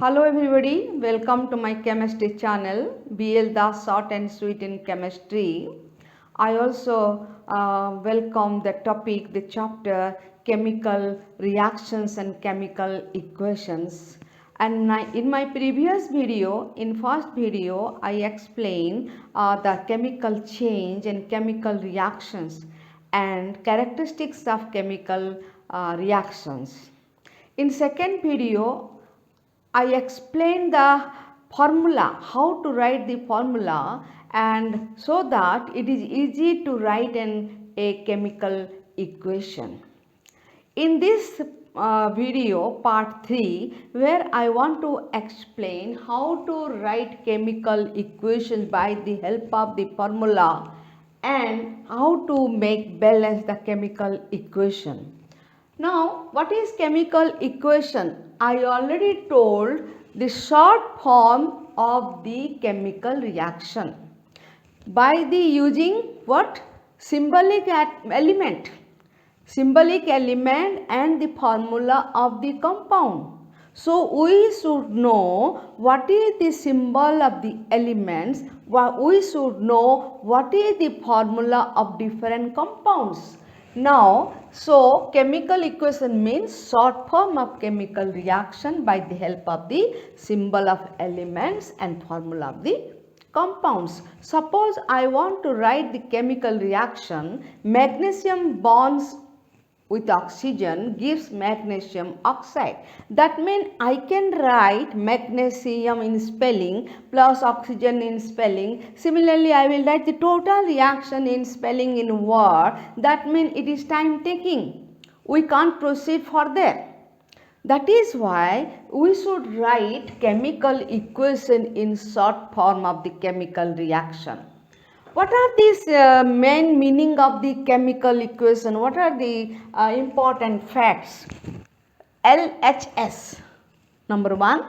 Hello everybody, welcome to my chemistry channel BL Das Short and Sweet in Chemistry. I also welcome the topic, the chapter chemical reactions and chemical equations. And in my previous video, in first video, I explained the chemical change and chemical reactions and characteristics of chemical reactions. In second video, I explained the formula, how to write the formula, and so that it is easy to write a chemical equation. In this video part 3, where I want to explain how to write chemical equations by the help of the formula and how to make balance the chemical equation. Now, what is chemical equation? I already told the short form of the chemical reaction by the using what? Symbolic element. Symbolic element and the formula of the compound. So, we should know what is the symbol of the elements. We should know what is the formula of different compounds. Now, so chemical equation means short form of chemical reaction by the help of the symbol of elements and formula of the compounds. Suppose I want to write the chemical reaction, magnesium bonds with oxygen gives magnesium oxide. That means I can write magnesium in spelling plus oxygen in spelling. Similarly, I will write the total reaction in spelling in word. That means it is time taking. We can't proceed further. That is why we should write chemical equation in short form of the chemical reaction. What are these main meaning of the chemical equation? What are the important facts? LHS. Number 1,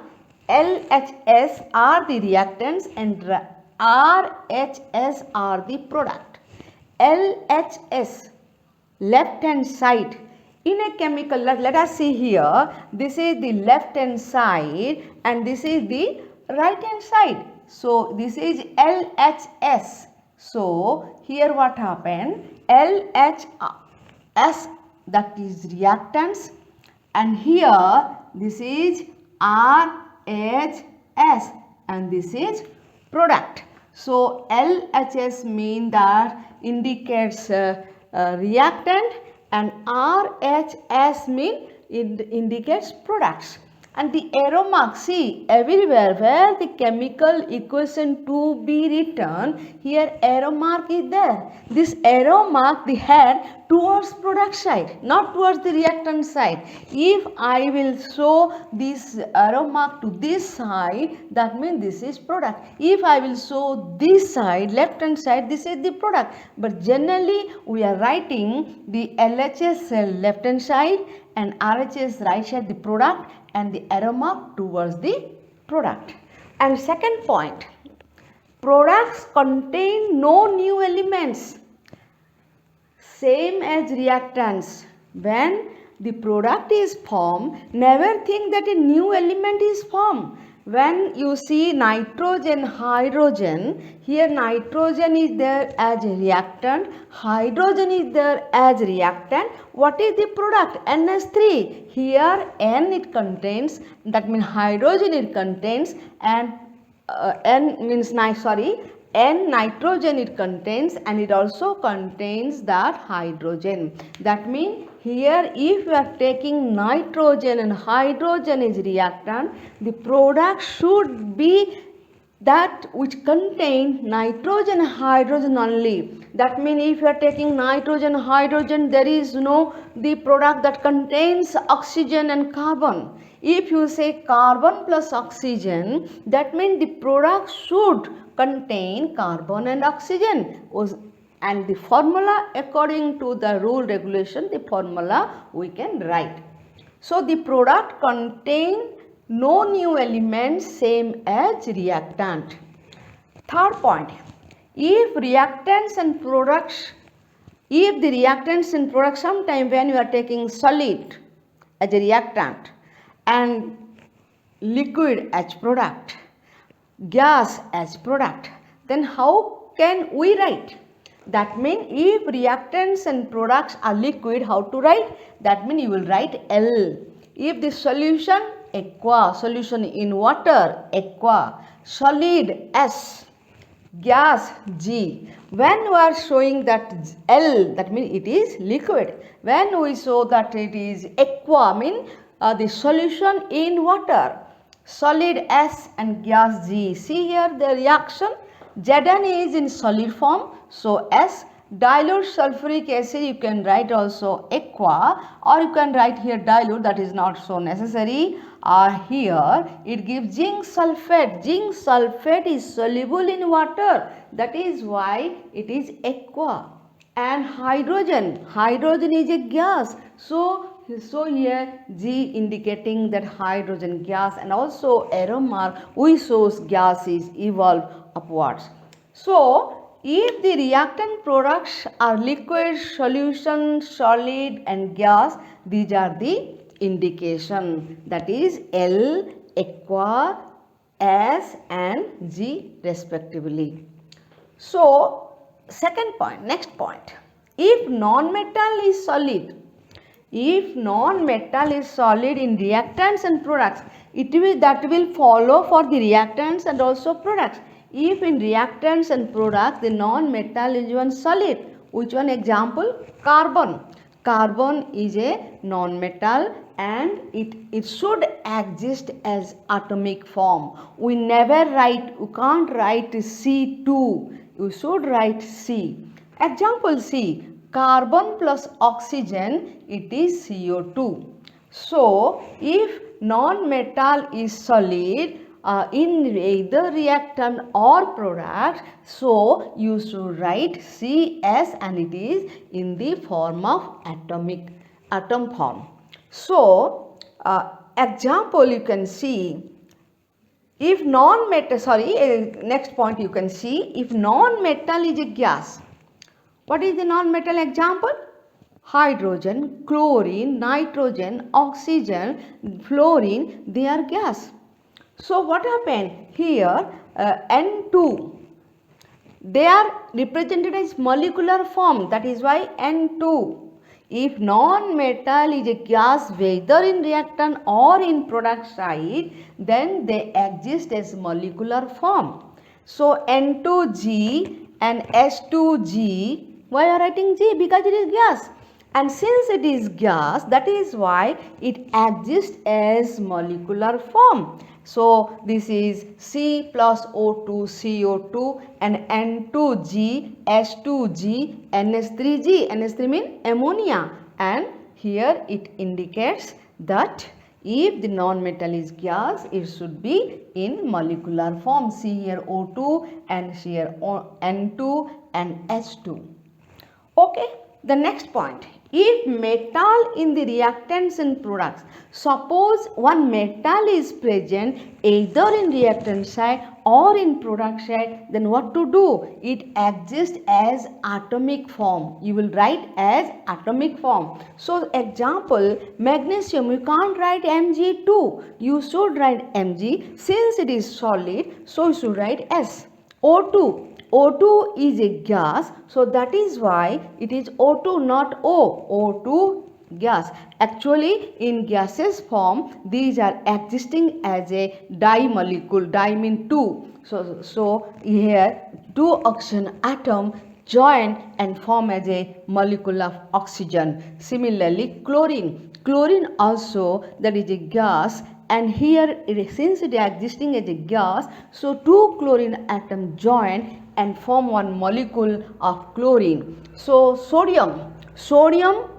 LHS are the reactants and RHS are the product. LHS, left hand side. In a chemical, let us see here, this is the left hand side and this is the right hand side. So, this is LHS. So, here what happened? LHS, that is reactants, and here this is RHS and this is product. So, LHS mean that indicates reactant and RHS mean it indicates products. And the arrow mark, see everywhere where the chemical equation to be written, here arrow mark is there. This arrow mark the head towards product side, not towards the reactant side. If I will show this arrow mark to this side, that means this is product. If I will show this side, left hand side, this is the product. But generally we are writing the LHS left hand side and RHS right side the product and the arrow mark towards the product. And second point, products contain no new elements, same as reactants. When the product is formed, never think that a new element is formed. When you see nitrogen, hydrogen, here nitrogen is there as a reactant, hydrogen is there as reactant. What is the product? NH3. Here N it contains, that means hydrogen it contains, and N means N nitrogen it contains, and it also contains that hydrogen. That means here if you are taking nitrogen and hydrogen is reactant, the product should be that which contain nitrogen and hydrogen only. That means if you are taking nitrogen hydrogen, there is no the product that contains oxygen and carbon. If you say carbon plus oxygen, that means the product should contain carbon and oxygen. And the formula, according to the rule regulation, the formula we can write. So, the product contain no new elements, same as reactant. Third point, if the reactants and products, sometime when you are taking solid as a reactant and liquid as product, gas as product, then how can we write? That means if reactants and products are liquid, how to write? That means you will write L. If the solution, aqua, solution in water, aqua, solid, S, gas, G. When we are showing that L, that means it is liquid. When we show that it is aqua, mean the solution in water, solid S and gas G. See here the reaction, Zn is in solid form, so S. Dilute sulfuric acid, you can write also aqua, or you can write here dilute, that is not so necessary. Here it gives zinc sulfate. Zinc sulfate is soluble in water, that is why it is aqua. And hydrogen, hydrogen is a gas, so here G indicating that hydrogen gas, and also arrow mark we shows gas is evolved upwards. So if the reactant products are liquid, solution, solid and gas, these are the indication, that is L, aqua, S and G respectively. So second point, next point, if non-metal is solid, if non-metal is solid in reactants and products, that will follow for the reactants and also products. If in reactants and products the non-metal is one solid, which one example? Carbon. Carbon is a non-metal and it should exist as atomic form. We never write, you can't write C2, you should write C. Example C, carbon plus oxygen, it is CO2. So if non-metal is solid in either reactant or product, so you should write CS and it is in the form of atom form. So example you can see, if non-metal, next point you can see, if non-metal is a gas, what is the non-metal example? Hydrogen, chlorine, nitrogen, oxygen, fluorine, they are gas. So what happened? Here N2, they are represented as molecular form, that is why N2. If non-metal is a gas whether in reactant or in product side, then they exist as molecular form. So N2G and S2G, why are writing G? Because it is gas. And since it is gas, that is why it exists as molecular form. So this is C plus O2 CO2 and N2G S2G NS3G. NS3 means ammonia, and here it indicates that if the non-metal is gas, it should be in molecular form. See here O2 and here N2 and S2. Okay, the next point. If metal in the reactants and products, suppose one metal is present either in reactant side or in product side, then what to do? It exists as atomic form. You will write as atomic form. So example, magnesium, you can't write Mg2. You should write Mg. Since it is solid, so you should write S. O2. O2 is a gas, so that is why it is O2 not O. O2 gas. Actually in gaseous form these are existing as a di molecule. Di mean two. So here two oxygen atom join and form as a molecule of oxygen. Similarly chlorine. Chlorine also, that is a gas, and here since it is existing as a gas, so two chlorine atoms join and form one molecule of chlorine. So sodium,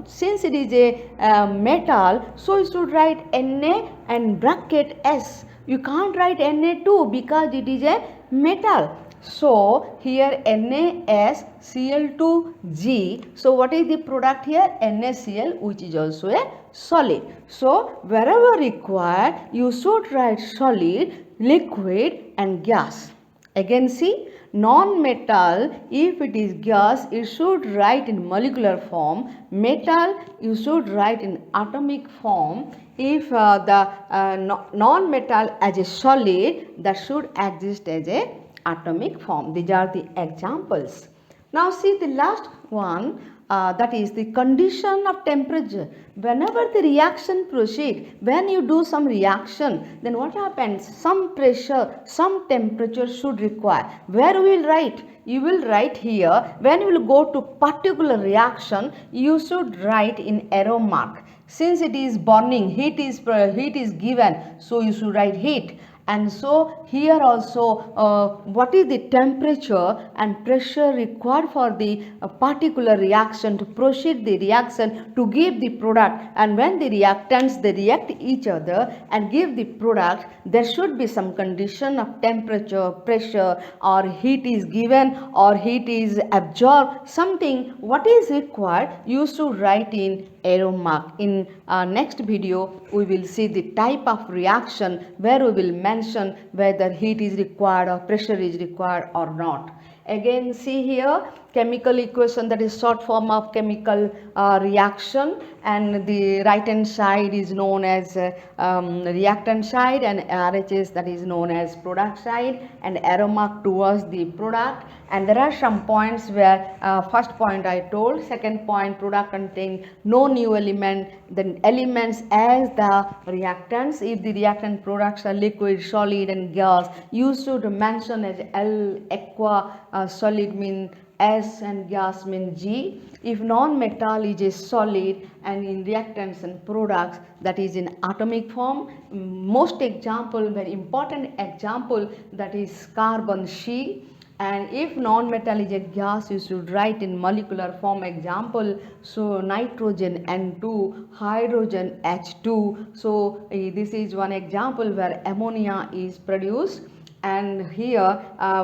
since it is a metal, so you should write Na and bracket S. You can't write Na2 because it is a metal. So here NaSCl2G. So what is the product here? NaCl, which is also a solid. So wherever required, you should write solid, liquid and gas. Again see, Non-metal, if it is gas, it should write in molecular form. Metal, you should write in atomic form. If the non-metal as a solid, that should exist as a atomic form. These are the examples. Now see the last one, that is the condition of temperature. Whenever the reaction proceeds, when you do some reaction, then what happens? Some pressure, some temperature should require. Where we will write? You will write here. When you will go to particular reaction, you should write in arrow mark. Since it is burning, heat is given, so you should write heat. And so here also what is the temperature and pressure required for the particular reaction to proceed the reaction to give the product, and when the reactants they react each other and give the product, there should be some condition of temperature, pressure, or heat is given or heat is absorbed, something what is required you should write in arrow mark. In next video we will see the type of reaction where we will mention whether heat is required or pressure is required or not. Again see here chemical equation, that is short form of chemical reaction, and the right hand side is known as reactant side, and RHS that is known as product side, and arrow mark towards the product. And there are some points where first point I told, second point product contain no new element, then elements as the reactants. If the reactant products are liquid, solid and gas, you should mention as L, aqua, solid mean S and gas mean G. If non-metal is a solid, and in reactants and products that is in atomic form. Most example, very important example, that is carbon C. And if non-metal is a gas, you should write in molecular form. Example, so nitrogen N2, hydrogen H2. So this is one example where ammonia is produced. And here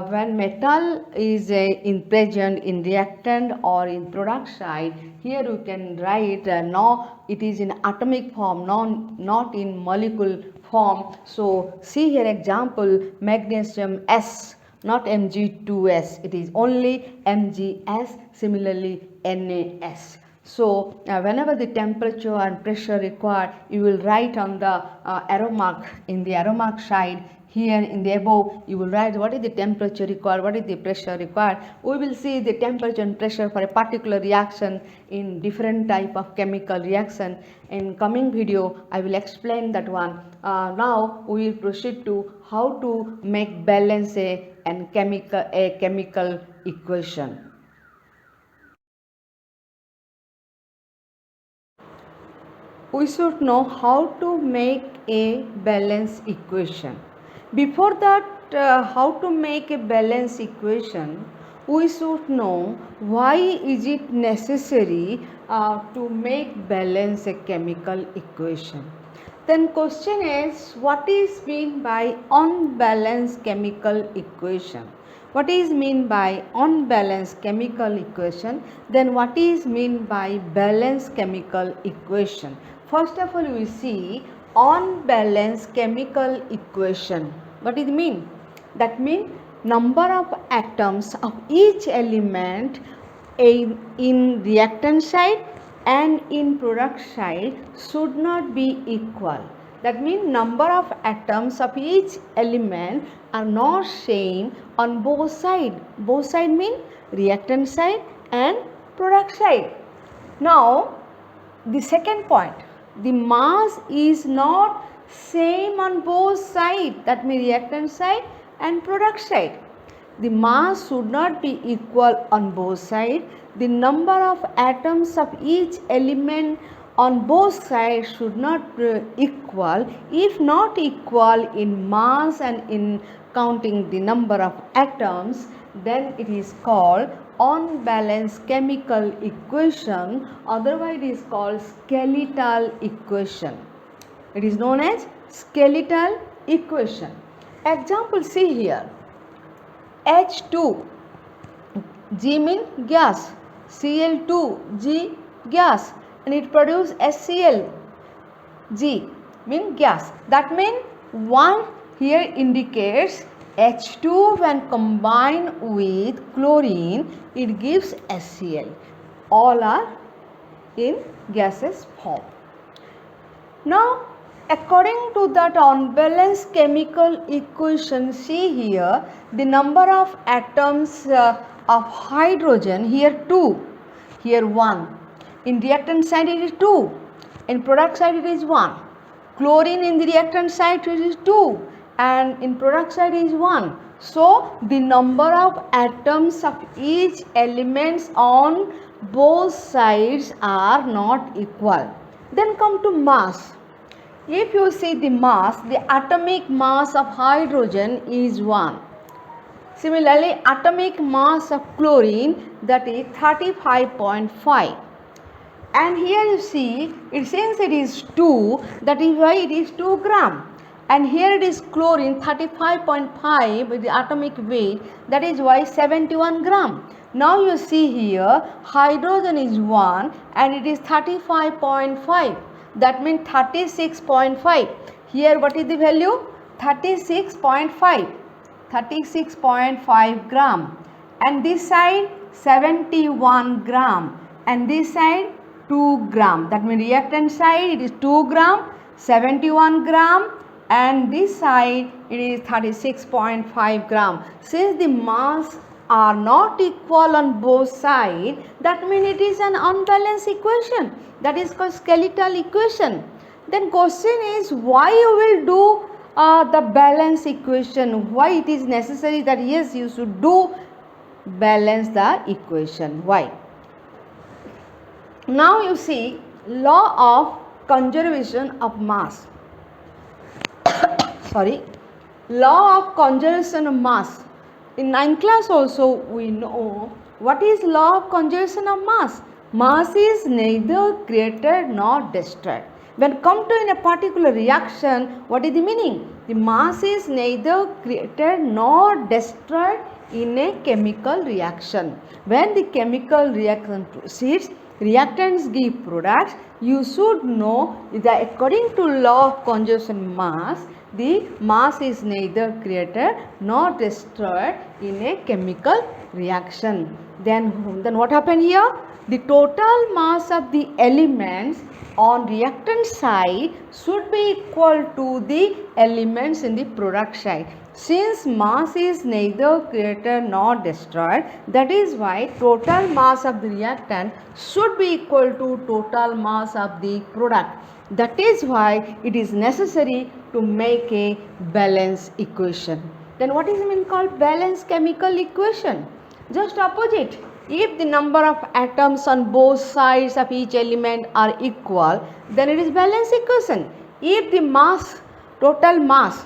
when metal is in present in reactant or in product side, here you can write no, it is in atomic form, not in molecule form. So see here example, magnesium S, not Mg2S, it is only Mgs, similarly NaS. So whenever the temperature and pressure required, you will write on the arrow mark, in the arrow mark side. Here in the above you will write what is the temperature required, what is the pressure required. We will see the temperature and pressure for a particular reaction in different type of chemical reaction. In coming video I will explain that one. Now we will proceed to how to make balance a chemical equation. We should know how to make a balance equation. Before that, how to make a balance equation, we should know why is it necessary to make balance a chemical equation. Then question is, what is mean by unbalanced chemical equation? What is mean by unbalanced chemical equation? Then what is mean by balanced chemical equation? First of all, we see unbalanced chemical equation. What does it mean? That means number of atoms of each element in reactant side and in product side should not be equal. That means number of atoms of each element are not same on both sides. Both sides mean reactant side and product side. Now the second point, the mass is not same on both sides, that means reactant side and product side. The mass should not be equal on both sides. The number of atoms of each element on both sides should not be equal. If not equal in mass and in counting the number of atoms, then it is called unbalanced chemical equation, otherwise it is called skeletal equation. It is known as skeletal equation. Example see here, H2, G mean gas, Cl2, G gas, and it produces HCl, G mean gas. That means one here indicates H2 when combined with chlorine, it gives HCl. All are in gaseous form. Now, according to that unbalanced chemical equation, see here the number of atoms of hydrogen, here 2, here 1. In reactant side it is 2, in product side it is 1. Chlorine in the reactant side it is 2 and in product side is 1. So, the number of atoms of each elements on both sides are not equal. Then come to mass. If you see the mass, the atomic mass of hydrogen is 1. Similarly, atomic mass of chlorine, that is 35.5. And here you see, since it is 2, that is why it is 2 gram. And here it is chlorine 35.5 with the atomic weight, that is why 71 gram. Now you see here, hydrogen is 1 and it is 35.5. That means 36.5. Here what is the value? 36.5. 36.5 gram. And this side 71 gram. And this side 2 gram. That means reactant side it is 2 gram, 71 gram. And this side it is 36.5 gram. Since the mass are not equal on both sides, that means it is an unbalanced equation. That is called skeletal equation. Then question is, why you will do the balance equation? Why it is necessary that yes, you should do balance the equation? Why? Now you see law of conservation of mass. Sorry, law of conservation of mass. In 9th class also we know what is law of conservation of mass. Mass is neither created nor destroyed. When come to in a particular reaction, what is the meaning? The mass is neither created nor destroyed in a chemical reaction. When the chemical reaction proceeds, reactants give products, you should know that according to law of conservation mass, the mass is neither created nor destroyed in a chemical reaction. Then what happened here? The total mass of the elements on reactant side should be equal to the elements in the product side. Since mass is neither created nor destroyed, that is why total mass of the reactant should be equal to total mass of the product. That is why it is necessary to make a balance equation. Then what is mean called balance chemical equation? Just opposite. If the number of atoms on both sides of each element are equal, then it is balance equation. If the mass, total mass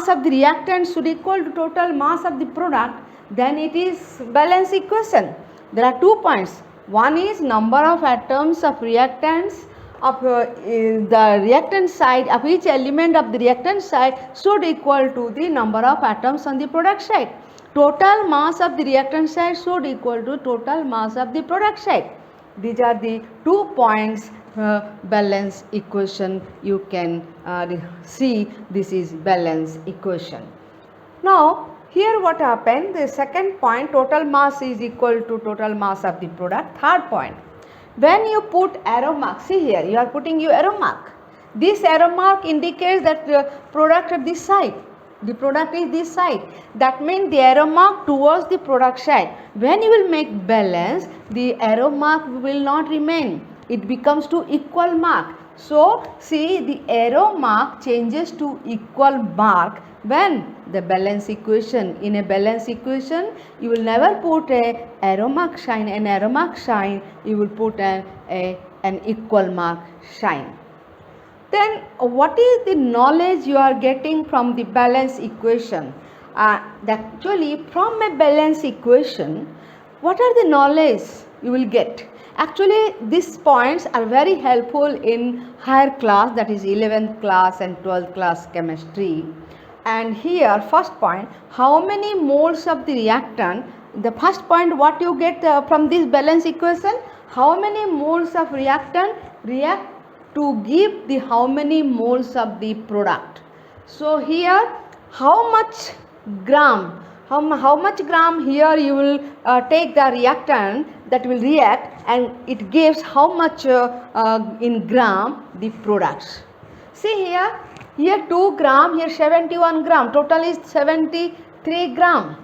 of the reactant should equal to total mass of the product, then it is balance equation. There are 2 points. One is number of atoms of reactants of the reactant side of each element of the reactant side should equal to the number of atoms on the product side. Total mass of the reactant side should equal to total mass of the product side. These are the 2 points balance equation. You can see this is balance equation. Now here what happened, the second point, total mass is equal to total mass of the product. Third point, when you put arrow mark, see here you are putting your arrow mark. This arrow mark indicates that the product at this side. The product is this side. That means the arrow mark towards the product side. When you will make balance, the arrow mark will not remain. It becomes to equal mark. So, see the arrow mark changes to equal mark when the balance equation. In a balance equation, you will never put a arrow mark sign. An arrow mark sign, you will put an equal mark sign. Then what is the knowledge you are getting from the balance equation? Actually from a balance equation, what are the knowledge you will get? Actually these points are very helpful in higher class, that is 11th class and 12th class chemistry. And here first point, how many moles of the reactant? The first point what you get from this balance equation, how many moles of reactant react to give the how many moles of the product. So here how much gram, how much gram here you will take the reactant that will react, and it gives how much in gram the products. See here 2 gram, here 71 gram, total is 73 gram.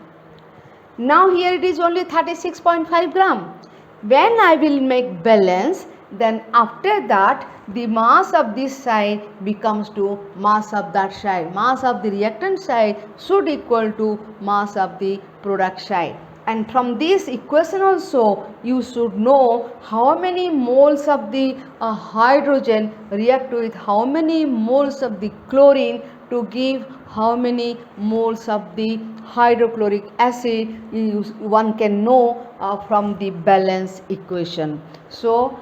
Now here it is only 36.5 gram. When I will make balance, then after that the mass of this side becomes to mass of that side. Mass of the reactant side should equal to mass of the product side. And from this equation also you should know how many moles of the hydrogen react with how many moles of the chlorine to give how many moles of the hydrochloric acid. One can know from the balance equation. So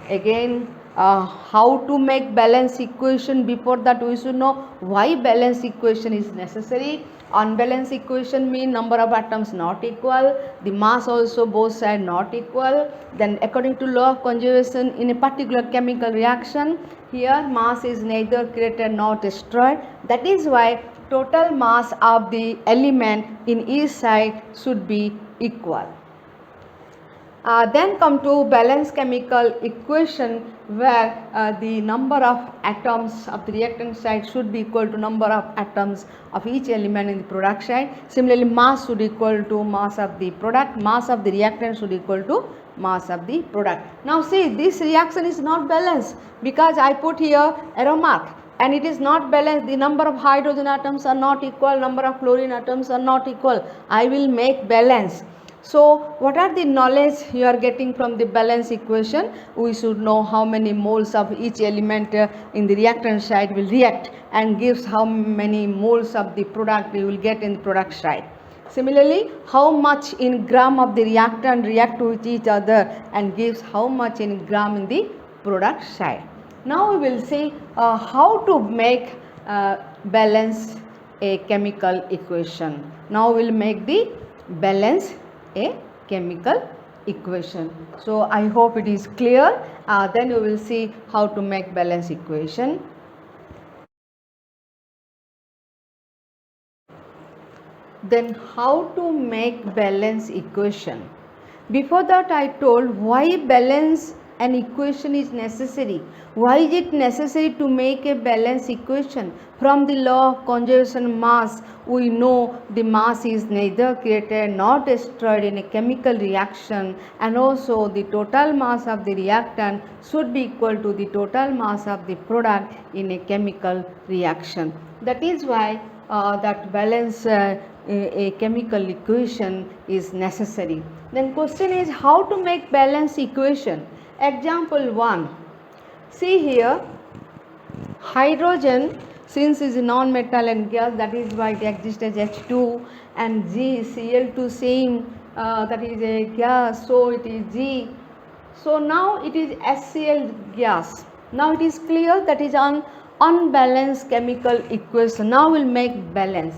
again, how to make balance equation? Before that we should know why balance equation is necessary. Unbalanced equation mean number of atoms not equal, the mass also both sides not equal. Then according to law of conservation in a particular chemical reaction, here mass is neither created nor destroyed. That is why total mass of the element in each side should be equal. Then come to balanced chemical equation, where the number of atoms of the reactant side should be equal to number of atoms of each element in the product side. Similarly, mass should equal to mass of the product, mass of the reactant should equal to mass of the product. Now see, this reaction is not balanced because I put here arrow mark, and it is not balanced. The number of hydrogen atoms are not equal, number of chlorine atoms are not equal. I will make balance. So what are the knowledge you are getting from the balance equation? We should know how many moles of each element in the reactant side will react, and gives how many moles of the product we will get in the product side. Similarly, how much in gram of the reactant react with each other, and gives how much in gram in the product side. Now we will see how to make balance a chemical equation. Now we will make the balance a chemical equation. So I hope it is clear. Then we will see how to make balance equation. Then how to make balance equation? Before that I told why balance an equation is necessary. Why is it necessary to make a balance equation? From the law of conservation mass, we know the mass is neither created nor destroyed in a chemical reaction, and also the total mass of the reactant should be equal to the total mass of the product in a chemical reaction. That is why that balance a chemical equation is necessary. Then question is how to make balance equation. Example 1. See here, hydrogen, since is a non-metal and gas, that is why it exists as H2, and G, Cl2 same, that is a gas, so it is G. So now it is HCl gas. Now it is clear that is an unbalanced chemical equation. Now we will make balance.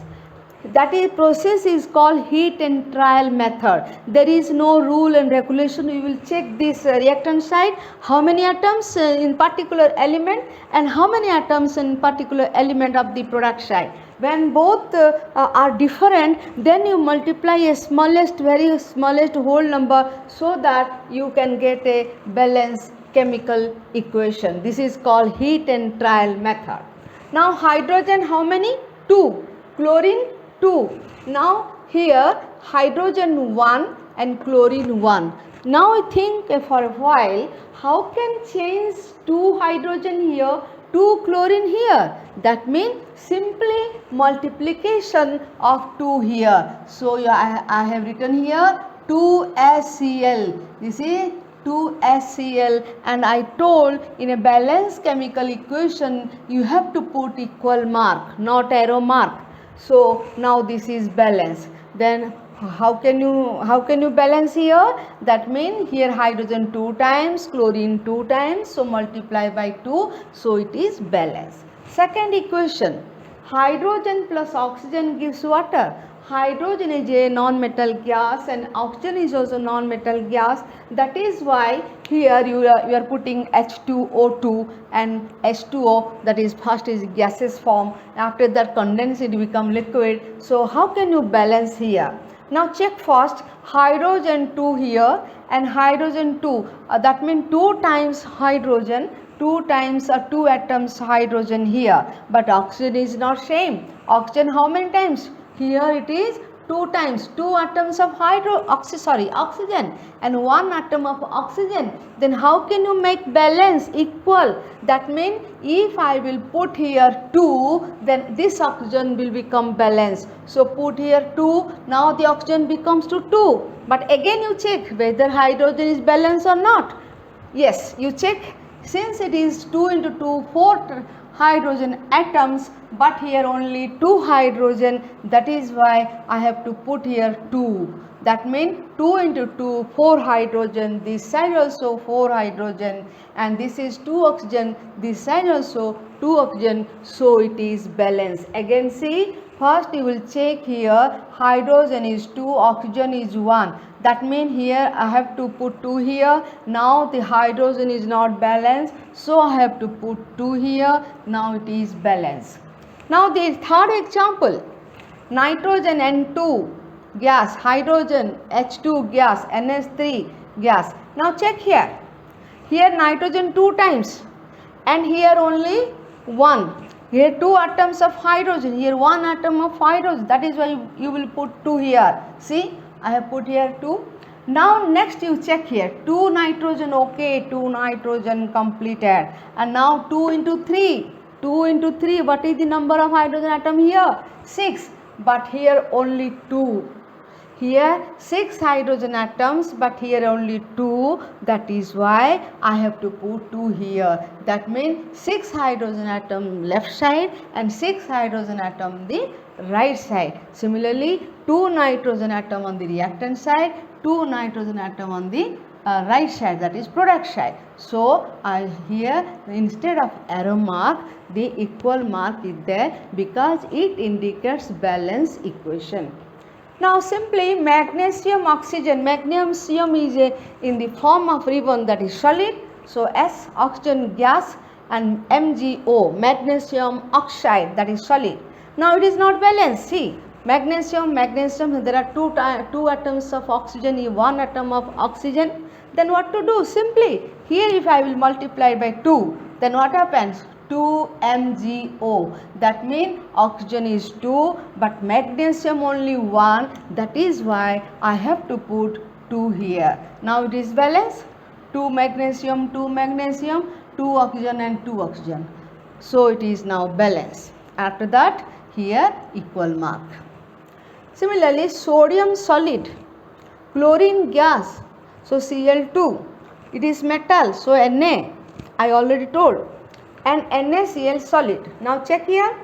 That is process is called heat and trial method. There is no rule and regulation. We will check this reactant side, how many atoms in particular element, and how many atoms in particular element of the product side. When both are different, then you multiply a smallest, very smallest whole number, so that you can get a balanced chemical equation. This is called heat and trial method. Now hydrogen how many? 2. Chlorine 2. Now here hydrogen 1 and chlorine 1. Now I think for a while, how can change 2 hydrogen here, 2 chlorine here? That means simply multiplication of 2 here. So I have written here 2HCl. This is 2HCl, and I told in a balanced chemical equation you have to put equal mark, not arrow mark. So now this is balance. Then how can you balance here? That means here hydrogen 2 times, chlorine 2 times, so multiply by 2, so it is balance. Second equation, hydrogen plus oxygen gives water. hydrogen is a non-metal gas and oxygen is also non-metal gas. That is why here you are putting H2O2 and H2O, that is first is gaseous form, after that condense it become liquid. So how can you balance here? Now check first, hydrogen 2 here and hydrogen 2, that means 2 times hydrogen, 2 times 2 atoms hydrogen here, but oxygen is not same. Oxygen how many times? Here it is 2 times, 2 atoms of oxygen and 1 atom of oxygen. Then how can you make balance equal? That means if I will put here 2, then this oxygen will become balanced. So put here 2, now the oxygen becomes to 2. But again you check whether hydrogen is balanced or not. Yes, you check, since it is 2 into 2, 4 hydrogen atoms, but here only 2 hydrogen, that is why I have to put here 2. That means 2 into 2, 4 hydrogen, this side also 4 hydrogen, and this is 2 oxygen, this side also 2 oxygen, so it is balanced. Again see, first you will check here, hydrogen is 2, oxygen is 1. That means here I have to put 2 here. Now the hydrogen is not balanced, so I have to put 2 here. Now it is balanced. Now the third example, nitrogen N2 gas, hydrogen H2 gas, NH3 gas. Now check here. Here nitrogen 2 times and here only 1. Here 2 atoms of hydrogen, here 1 atom of hydrogen. That is why you will put 2 here. See, I have put here 2. Now next you check here, 2 nitrogen, okay, 2 nitrogen completed. And now 2 into 3. 2 into 3, what is the number of hydrogen atom here? 6. But here only 2. Here 6 hydrogen atoms, but here only 2. That is why I have to put 2 here. That means 6 hydrogen atom left side and 6 hydrogen atom the right side. Similarly, 2 nitrogen atom on the reactant side, 2 nitrogen atom on the right side, that is product side. So here instead of arrow mark, the equal mark is there because it indicates balance equation. Now simply magnesium oxygen, magnesium is in the form of ribbon, that is solid. So S oxygen gas and MgO, magnesium oxide, that is solid. Now it is not balanced. See, magnesium, there are two atoms of oxygen, 1 atom of oxygen. Then what to do? Simply here if I will multiply by 2, then what happens? 2 MgO. That means oxygen is 2 but magnesium only 1. That is why I have to put 2 here. Now it is balanced. 2 magnesium, 2 magnesium, 2 oxygen and 2 oxygen. So it is now balanced. After that here equal mark. Similarly, sodium solid, chlorine gas, so Cl2, it is metal, so Na, I already told, and NaCl solid. Now check here,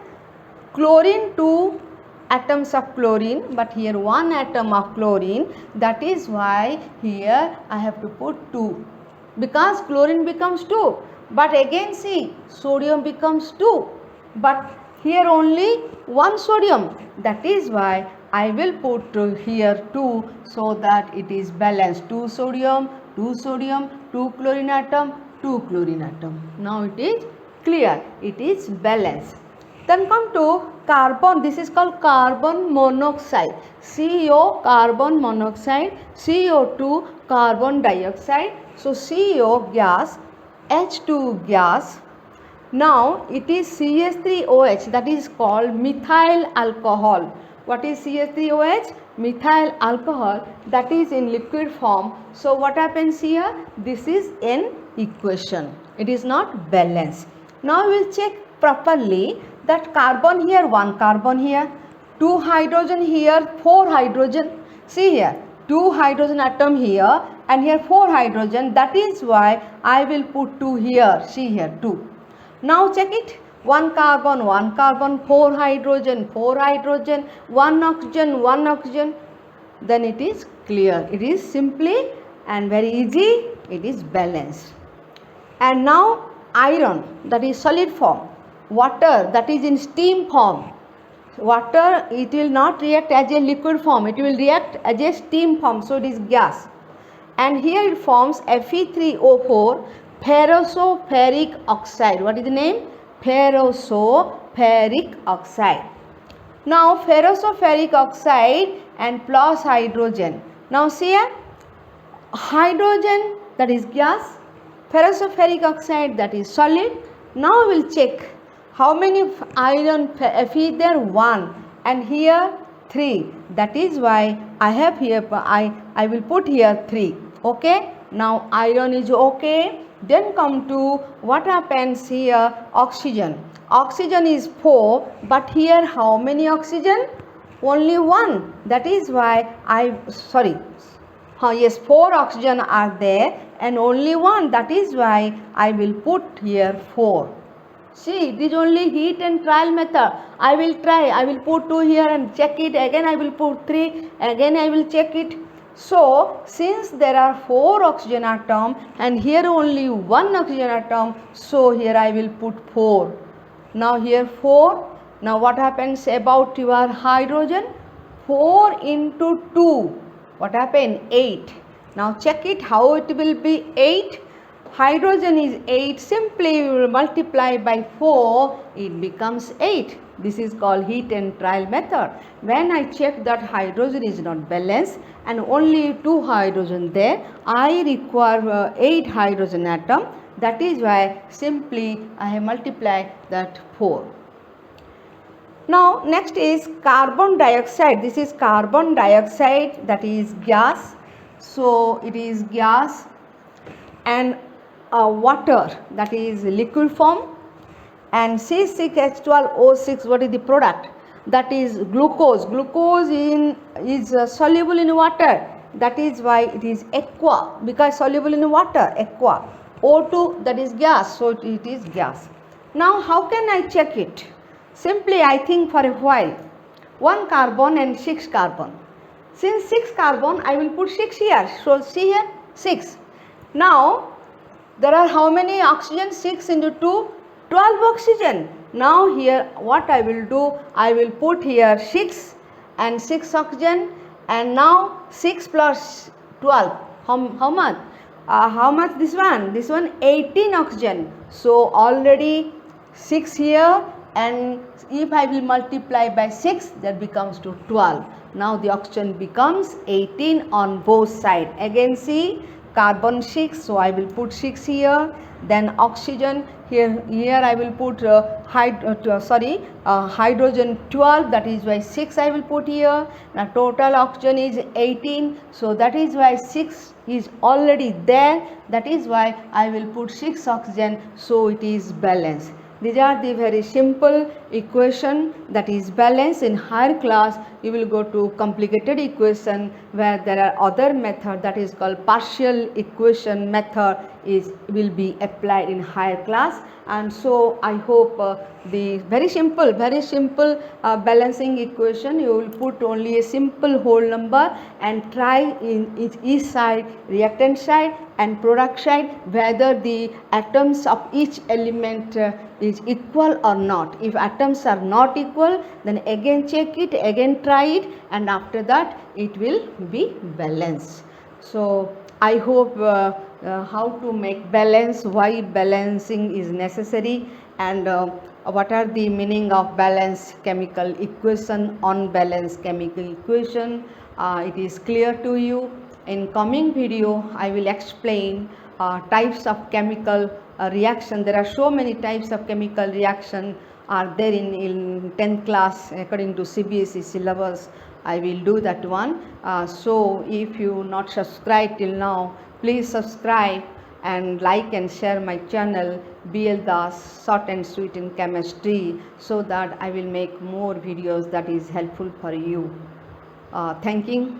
chlorine 2 atoms of chlorine, but here 1 atom of chlorine. That is why here I have to put 2 because chlorine becomes 2. But again see, sodium becomes 2, but here only 1 sodium. That is why I will put here 2 so that it is balanced. 2 sodium, 2 sodium, 2 chlorine atom, 2 chlorine atom. Now it is clear, it is balanced. Then come to carbon, this is called carbon monoxide. CO carbon monoxide, CO2 carbon dioxide. So CO gas, H2 gas. Now it is CH3OH, that is called methyl alcohol. What is CH3OH? Methyl alcohol, that is in liquid form. So what happens here? This is an equation. It is not balanced. Now we will check properly that carbon here, 1 carbon here, 2 hydrogen here, 4 hydrogen. See here, 2 hydrogen atom here and here 4 hydrogen. That is why I will put 2 here. See here 2. Now check it. 1 carbon, 4 hydrogen, 1 oxygen, then it is clear. It is simply and very easy, it is balanced. And now iron, that is solid form, water, that is in steam form. water, it will not react as a liquid form, it will react as a steam form, so it is gas. And here it forms Fe3O4 ferroso-ferric oxide. What is the name? Ferroso-ferric oxide. Now ferroso-ferric oxide and plus hydrogen. Now see here, hydrogen, that is gas, ferroso-ferric oxide, that is solid. Now we will check how many iron Fe there, 1, and here 3. That is why I have here, I will put here 3. Okay, now iron is okay. Then come to what happens here, oxygen. Oxygen is 4, but here how many oxygen? Only 1. That is why yes, 4 oxygen are there and only 1. That is why I will put here 4. See, it is only heat and trial method. I will try, I will put 2 here and check it. Again I will put 3, again I will check it. So, since there are 4 oxygen atom and here only 1 oxygen atom, so here I will put 4. Now here 4. Now what happens about your hydrogen? 4 into 2. What happened? 8. Now check it how it will be 8. Hydrogen is 8. Simply we will multiply by 4. It becomes 8. This is called heat and trial method. When I check that hydrogen is not balanced and only 2 hydrogen there, I require 8 hydrogen atom. That is why simply I have multiplied that 4. Now next is carbon dioxide. This is carbon dioxide, that is gas. So it is gas, and water, that is liquid form, and C6H12O6, what is the product? That is glucose. Glucose is soluble in water. That is why it is aqua, because soluble in water, aqua. O2, that is gas, so it is gas. Now how can I check it? Simply I think for a while. 1 carbon and 6 carbon. Since 6 carbon, I will put 6 here. So see here, 6. Now there are how many oxygen? 6 into 2, 12 oxygen. Now here what I will do, I will put here 6 and 6 oxygen, and now 6 plus 12, how much? How much this one? This one 18 oxygen. So already 6 here, and if I will multiply by 6, that becomes to 12. Now the oxygen becomes 18 on both sides. Again see, carbon 6, so I will put 6 here. Then oxygen, here I will put hydrogen 12, that is why 6 I will put here. Now total oxygen is 18, so that is why 6 is already there. That is why I will put 6 oxygen, so it is balanced. These are the very simple equation that is balanced. In higher class you will go to complicated equation where there are other method, that is called partial equation method will be applied in higher class. And so I hope the very simple balancing equation, you will put only a simple whole number and try in each side, reactant side and product side, whether the atoms of each element is equal or not. If atoms are not equal, then again check it, again try it, and after that it will be balanced. So I hope how to make balance, why balancing is necessary, and what are the meaning of balanced chemical equation, unbalanced chemical equation, it is clear to you. In coming video I will explain types of chemical reaction. There are so many types of chemical reaction are there in 10th class according to CBSE syllabus. I will do that one. So if you not subscribed till now, please subscribe and like and share my channel BL Das Short and Sweet in Chemistry, so that I will make more videos that is helpful for you. Thank you.